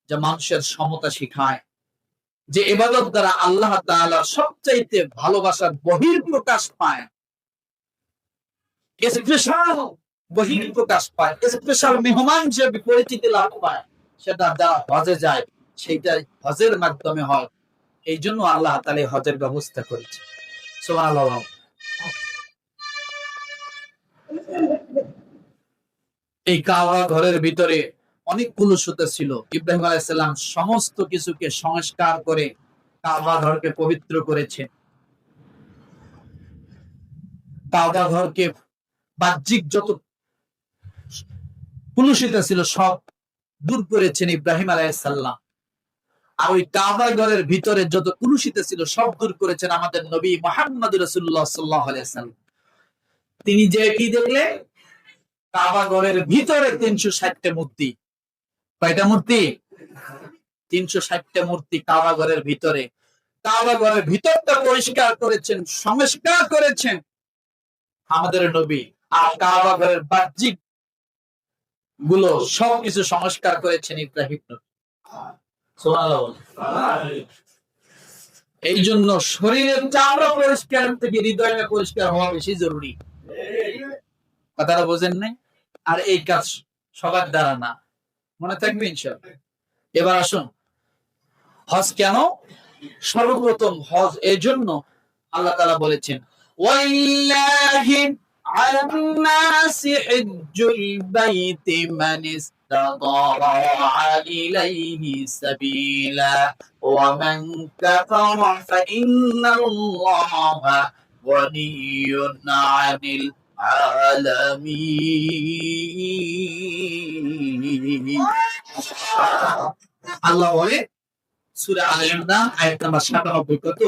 যা মানুষের সমতা শিখায়, যে ইবাদত দ্বারা আল্লাহ তাআলা সবচাইতে ভালোবাসার বহিঃপ্রকাশ পায়, স্পেশাল বহিঃপ্রকাশ পায়, স্পেশাল মেহমান হিসেবে পরিচিতি লাভ পায়। সেটা যারা হজে যায় সেইটা হজের মাধ্যমে হয়। এই জন্য আল্লাহ তাআলা হজের ব্যবস্থা করেছে। সুবহানাল্লাহ। এই কাবা ঘরের ভিতরে অনেক কুলুশতা ছিল। ইব্রাহিম আলাইহিস সালাম সমস্ত কিছুকে সংস্কার করে কাবা ঘরকে পবিত্র করেছেন। কাবা ঘরকে বাহ্যিক যত কুলুষিত ছিল সব দূর করেছেন ইব্রাহিম আলাইহিস সালাম। আর ওই কাবা ঘরের ভিতরে যত কুলুষিত ছিল সব দূর করেছেন আমাদের নবী মুহাম্মদ রাসূলুল্লাহ সাল্লাল্লাহু আলাইহি ওয়াসাল্লাম। তিনি যে কি দেখলেন, কাবা ঘরের ভিতরে 360টা মূর্তি। কয়টা মূর্তি? 360টা মূর্তি কাবা ঘরের ভিতরে। কাবা ঘরের ভিতরটা পরিষ্কার করেছেন, সংস্কার করেছেন আমাদের নবী। আর কাবা ঘরের বাহ্যিক গুলো সবকিছু সংস্কার করেছেন ইব্রাহিম নবী। সুবহানাল্লাহ। এই জন্য শরীরের চামড়া পরিষ্কার থেকে হৃদয়টা পরিষ্কার হওয়া বেশি জরুরি। কথাটা বোঝেন নাই? আর এই কাজ সবার দ্বারা না, মনে থাকবে ইনশাআল্লাহ। এবার আসুন, হজ কেন? সর্বপ্রথম হজ এই জন্য আল্লাহ তাআলা বলেছেন, ওয়ালিল্লাহি আলান নাসি হিজ্জুল বাইতি মান ইসতাতাআ ইলাইহি সাবিলা ওয়া মান কাফারা ফাইন্নাল্লাহা গনিয়্যুন আনিল আলামিন। আল্লাহ বলে সূরা আলে ইমরান আয়াত নাম্বার ৯৭, কত?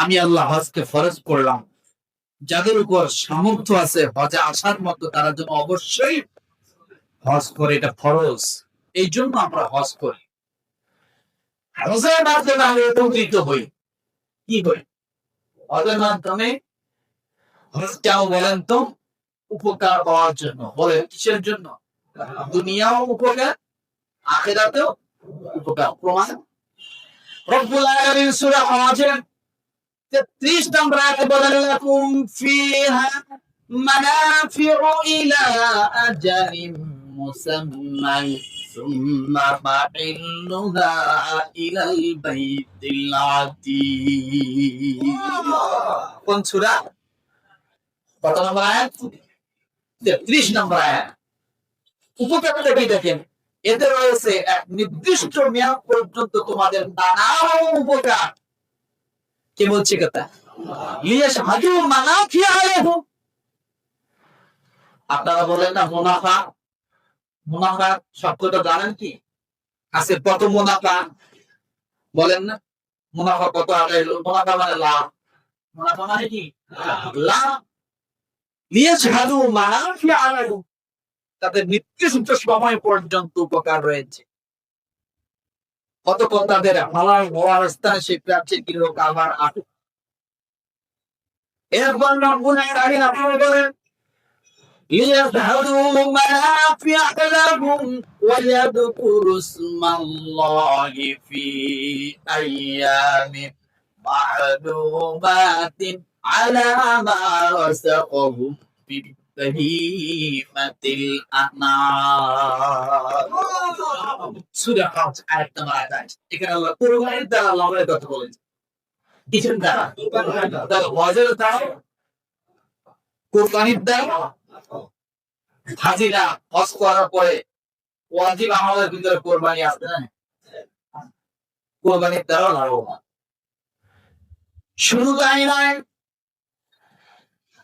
আমি আল্লাহ হজকে ফরজ করলাম, যাদের উপর সামর্থ্য আছে হজে আসার মতো তারা যেন অবশ্যই হজ করে, এটা ফরজ। এই জন্য আমরা হজ করি। হজের মাধ্যমে আমরা উপকৃত হই। কি হই? হজের মাধ্যমে হজ কেন বলেন তো? উপকার পাওয়ার জন্য। বলেন কিসের জন্য? দুনিয়াও উপকার, আখিরাতেও উপকার। প্রমাণ রব্বুল আলামিন সূরা হজের 33 নম্বর আয়াতে বলেন, লাকুম ফিহা মানাফিউ ইলা আজালিম মুসাম্মান সুম্মা মাহিল্লুহা ইলাল বাইতিল আতীক। কোন সূরা? কত নম্বর আয়াত? 33 নম্বর আয়াত। উপকারটা কি দেখেন, এতে রয়েছে এক নির্দিষ্ট মেয়াদ পর্যন্ত তোমাদের নানা উপকার। কে বলছে কথা? লিয়াশহাদু মানাফিআ লাহুম। আপনারা বলেন না মুনাফা, মুনাফা শব্দটা জানেন কি? আজকে কত মুনাফা বলেন না? মুনাফা কত আদাইলো? মুনাফা মানে লাভ। মুনাফা মানে কি? লাভ। লিয়াশহাদু মানাফিআ লাহুম, তাদের নির্দিষ্ট সময় পর্যন্ত উপকার রয়েছে। কতক্ষণ তাদের হালাল হওয়ার স্থানে সেই প্রাচীর কিলো কাবার আটক। এরপর রব্বুল আলামিন আপনারা বলেন, লিয়াশহাদু মানাফিআ লাহুম ওয়া ইয়াযকুরু ইসমাল্লাহি ফি আইয়ামিন মা'লুমাতিন আলা মা রাযাকাহুম মিন বাহীমাতিল আন'আম। সূরা হজ আয়াত নাম্বার ২৮। এখানে আল্লাহ কুরবানির দ্বারা আল্লাহর কথা বলেছেন। কিসের দ্বারা? হজের দ্বারা, কুরবানির দ্বারা। হাজিরা হজ করার পরে ওয়াজিব আমাদের ভিতরে কুরবানি আছে না? কুরবানির দ্বারা লাভবান। শুধু তাই নয়,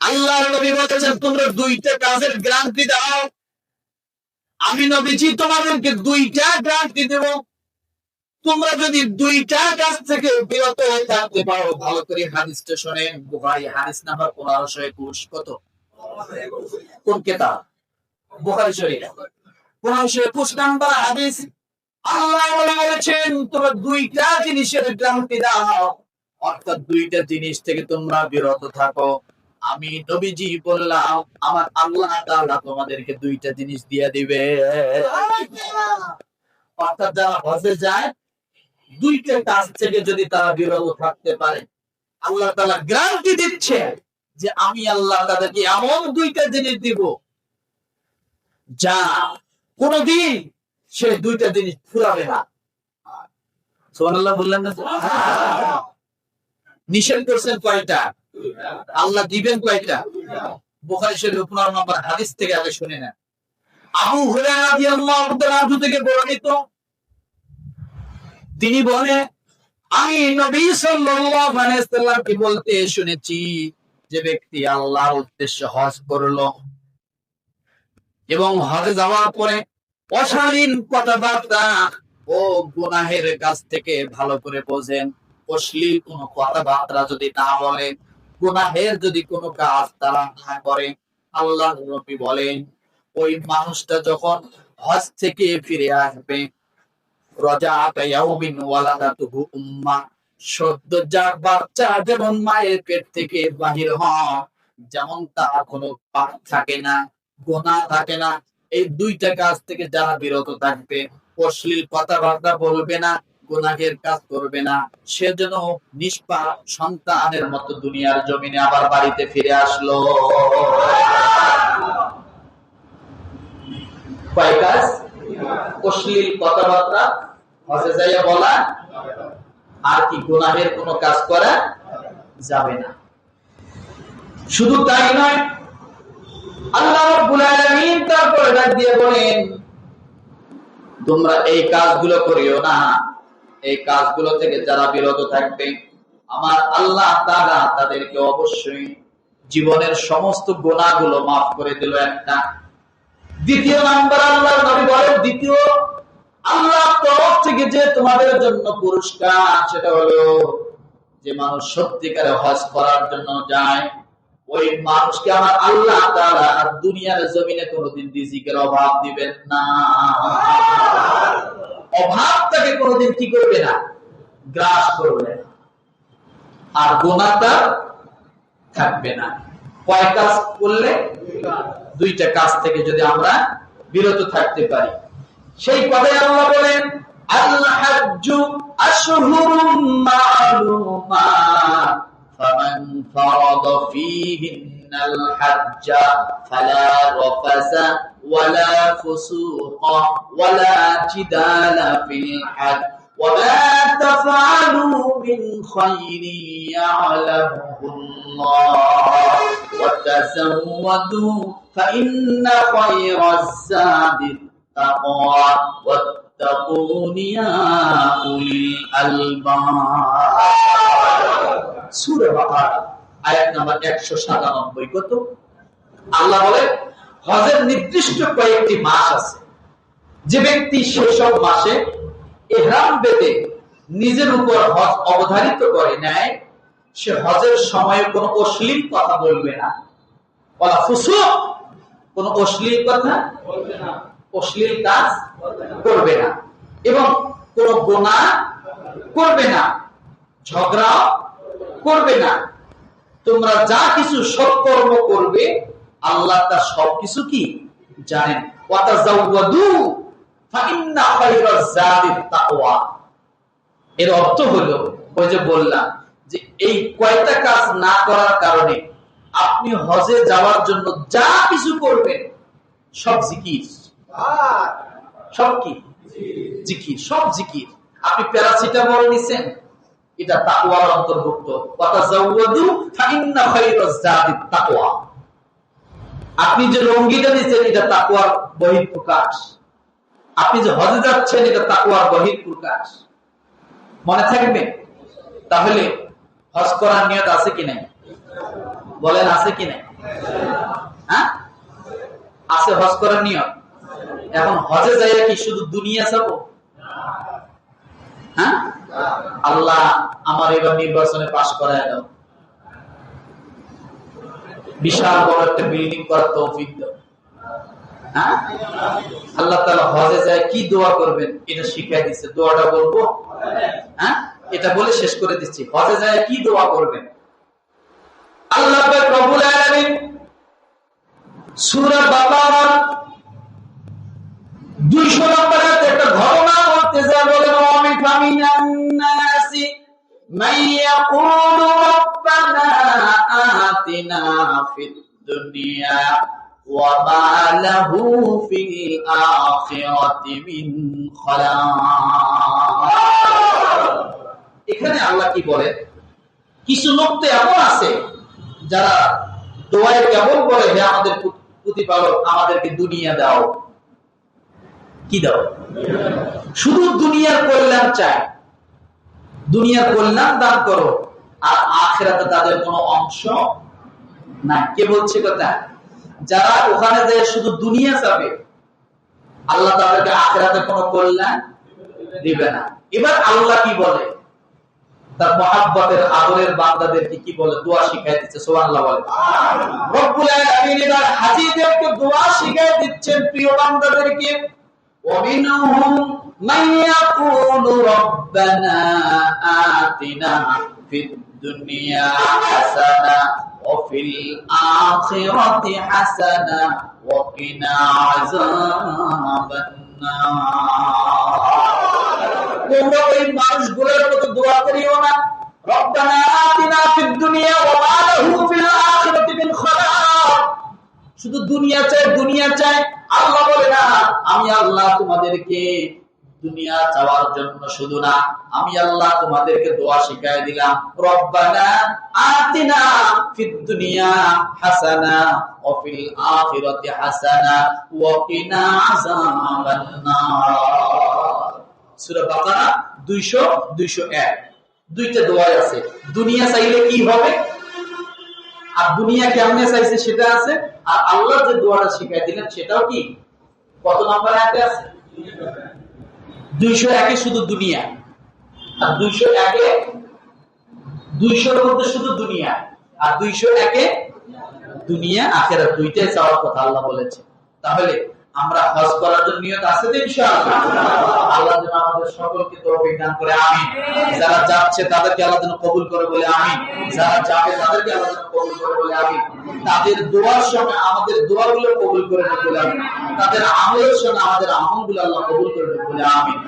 আল্লাহর নবী বলেছেন তোমরা দুইটা কাজের গ্যারান্টি দাও, আমি নবীজি তোমাদেরকে দুইটা গ্যারান্টি দেব। তোমরা যদি দুইটা কাজ থেকে বিরত হয়ে থাকতে পারো, ভালো করে হাদিসটা শোনেন। বুখারী হাদিস নাম্বার 1521। কত? কোন কিতাব? বুখারী শরীফ 1521 নাম্বার হাদিস। আল্লাহ বলেছেন তোমরা দুইটা জিনিসের গ্যারান্টি দাও, অর্থাৎ দুইটা জিনিস থেকে তোমরা বিরত থাকো। আমি নবীজি বললাম আমার আল্লাহ তাআলা তোমাদেরকে দুইটা জিনিস দিয়ে দিবে। অর্থাৎ যারা হজে যায়, দুইটা কাজ থেকে যদি তারা বিরত থাকতে পারে, আল্লাহ তাআলা গ্যারান্টি দিচ্ছে যে আমি আল্লাহ তাদেরকে এমন দুইটা জিনিস দিব যা কোনদিন সে দুইটা জিনিস ফুরাবে না। সুবহানাল্লাহ বললেন না? নিষেধ করছেন কয়টা? আল্লাহ দিবেন কয়টা? বুখারী শরীফ 15 নম্বর হাদিস থেকে আগে শুনে নেন। আবু হুরায়রা রাদিয়াল্লাহু তাআলা থেকে বর্ণিত, তিনি বলেন আমি নবী সাল্লাল্লাহু আলাইহি ওয়াসাল্লামকে বলতে শুনেছি, যে ব্যক্তি আল্লাহর উদ্দেশ্যে হজ করলো এবং হজে যাওয়ার পরে অশালীন কথাবার্তা ও গুনাহের কাছ থেকে, ভালো করে বোঝেন, অশ্লীল কোন কথাবার্তা যদি না বলে, গুনাহের যদি কোনো কাজ তারা না করে, আল্লাহর নবী বলেন ওই মানুষটা যখন হজ থেকে ফিরে আসবে, রাজাআতা ইয়াউমিন ওয়ালাদাতুহু উম্মা, সদ্যজাত বাচ্চা যেমন মায়ের পেট থেকে বাহির হয়, যেমন তার কোনো পাপ থাকে না, গুনাহ থাকে না, এই দুইটা কাজ থেকে যারা বিরত থাকবে, অশ্লীল কথাবার্তা বলবে না, গুনাহের কাজ করবে না, সেজন্য নিষ্পাপ সন্তানের মতো দুনিয়ার জমিনে আবার বাড়িতে ফিরে আসলো। কয় কাজ? অশ্লীল কথাবার্তা হজে যাইয়া বলা, আর কি গুনাহের কোনো কাজ করা যাবে না। শুধু তাই নয়, আল্লাহ রাব্বুল আলামিন তারপরে ডাক দিয়ে বলেন তোমরা এই কাজগুলো করিও না। এই কাজগুলো থেকে যারা বিরত থাকবে, আমার আল্লাহ তাআলা তাদেরকে অবশ্যই জীবনের সমস্ত গুনাহগুলো মাফ করে দিল। একটা দ্বিতীয় নাম্বার আল্লাহর নবী বলেন, দ্বিতীয় আল্লাহর তরফ থেকে যে তোমাদের জন্য পুরস্কার, সেটা হলো যে মানুষ সত্যিকারে হজ করার জন্য যায়, ওই মানুষকে আমার আল্লাহ তাআলা দুনিয়ার জমিনে কোনোদিন রিজিকের অভাব দিবেন না। অভাবটাকে কোনোদিন কি করবে না? গ্রাস করবে না। আর গুনাহটা থাকবে না। কয় কাজ করলে? দুইটা কাজ থেকে যদি আমরা বিরত থাকতে পারি, সেই কথাই আল্লাহ বলেন আল হাজ্জু আশহুরুম মা'লুমাত ফামান ফারাদা ফীহিন্নাল হাজ্জা ফালা রাফাসা ওয়ালা ফুসুকা ওয়ালা জিদালা ফিল হাজ্জ وما تفعلوا من خير يعلمه الله وتزودوا فإن خير الزاد التقوى واتقون يا أولي الألباب। সূরা বাকারা আয়াত নাম্বার 197। কত? আল্লাহ বলে হজের নির্দিষ্ট কয়েকটি মাস আছে, যে ব্যক্তি সেসব মাসে ইহরাম বেঁধে নিজের উপর হজ অবধারিত করে নেয়, সে হজের সময়ে কোনো অশ্লীল কথা বলবে না, ওয়ালা ফুসুক, কোনো অশ্লীল কথা বলবে না, অশ্লীল কাজ করবে না, এবং কোনো গুনাহ করবে না, ঝগড়া করবে না। তোমরা যা কিছু সৎকর্ম করবে আল্লাহ তা সবকিছু কি জানেন। ওয়াতাজাওয়াদু ফাইন্না খায়রাজ যাদিত তাকওয়া। এর অর্থ হলো ওই যে বললাম যে এই কয়টা কাজ না করার কারণে আপনি হজে যাওয়ার জন্য যা কিছু করবেন সব জিকির, সব কি জিকির, সব জিকির। আপনি প্যারাসিটামল নিছেন, এটা তাকওয়ার অন্তর্ভুক্ত। ওয়াতাজাওয়াদু ফাইন্না খায়রাজ যাদিত তাকওয়া। আপনি যে লুঙ্গিটা নিছেন, এটা তাকওয়ার বহিঃপ্রকাশ। আপনি যে হজে যাচ্ছেন, এটা তাকওয়ার বহিঃপ্রকাশ। মনে থাকবে? তাহলে হজ করার নিয়ত আছে কি নাই? বলেন আছে কি নাই? হ্যাঁ আছে, হজ করার নিয়ত। এখন হজে যাইয়া কি শুধু দুনিয়া যাব? আল্লাহ আমার এবার নির্বাচনে পাশ করায় দাও, বিশাল বড় একটা বিল্ডিং করার তৌফিক দাও। হ্যাঁ, আল্লাহ তাআলা হজে যায় কি দোয়া করবেন এটা শিখিয়ে দিচ্ছে। দোয়াটা বলবো? হ্যাঁ, এটা বলে শেষ করে দিচ্ছি। হজে যায় কি দোয়া করবেন? আল্লাহ পাক রব্বুল আলামিন সূরা বাকারার 200 নম্বর আয়াতে একটা ঘটনা বলতে যায়, বলেন ওয়ামিনান নাসি মান ইয়াকুলু রাব্বানা আতিনা ফিদ দুনিয়া ওয়া মা লাহু ফিল আখিরাতি মিন খালাক। এখানে আল্লাহ কি বলেন, কিছু লোক তো এমন আছে যারা দোয়ায় কেমন বলে, হে আমাদের প্রতিপালক আমাদেরকে দুনিয়া দাও। কি দাও? শুধু দুনিয়ার কল্যাণ চায়, দুনিয়ার কল্যাণ দান করো, আর আখিরাতে তাদের কোনো অংশ না। কে বলছে কথা? যারা ওখানে যায় শুধু দুনিয়া চাবে, আল্লাহ তাদেরকে আখিরাতে কোনো কল্যাণ দিবে না। এবার আল্লাহ কি বলে, তার মহাব্বতের আদরের বান্দাদেরকে কি বলে? দোয়া শিখাই দিচ্ছে। সুবহানাল্লাহ বলে। রব্বুল আলামিন এবার হাজীদেরকে দোয়া শিখাই দিচ্ছেন, প্রিয় বান্দাদেরকে। ومنهم من يقول ربنا آتنا في الدنيا حسنة وفي الآخرة حسنة وقنا عذاب النار। তোমরা ওই মানুষগুলোর মতো দোয়া করিও না, রব্বানা আতিনা ফিদ দুনিয়া ওয়া মা লাহু ফিল আখিরাতি মিন খালাক। শুধু দুনিয়া চাই, দুনিয়া চাই। আল্লাহ বলে না, আমি আল্লাহ তোমাদেরকে দুনিয়া চাওয়ার জন্য শুধু না, আমি আল্লাহ তোমাদেরকে দোয়া শিখাই দিলাম, রব্বানা আতিনা ফিদ দুনিয়া হাসানা ওয়া ফিল আখিরাতি হাসানা ওয়া কিনা আযাবান নার। সূরা বাকারা 200-201 দুইটা দোয়া আছে। দুনিয়া চাইলে কি হবে আর দুনিয়া কেমনে চাইছে সেটা আছে, আর আল্লাহ যে দোয়াটা শিখাই দিলেন সেটাও কি কত নম্বর আয়াতে আছে? 201 শুধু দুনিয়া, আর 201 200 মধ্যে শুধু দুনিয়া, আর 201 দুনিয়া আখিরাত দুইটাই চাওয়ার কথা আল্লাহ বলেছে। তাহলে আমরা হজ করার জন্য নিয়ত আছে তো ইনশাআল্লাহ। আল্লাহ যেন আমাদের সকলকে তৌফিক দান করে, আমিন। যারা যাচ্ছে তাদেরকে আল্লাহ যেন কবুল করে বলে আমিন, যারা যাবে তাদেরকে আল্লাহ যেন কবুল করে বলে আমিন। তাদের দোয়ার সময় আমাদের দোয়াগুলো কবুল করে বলে আমিন, তাদের আমলের সময় আমাদের আমলগুলো আল্লাহ কবুল করে বলে আমিন।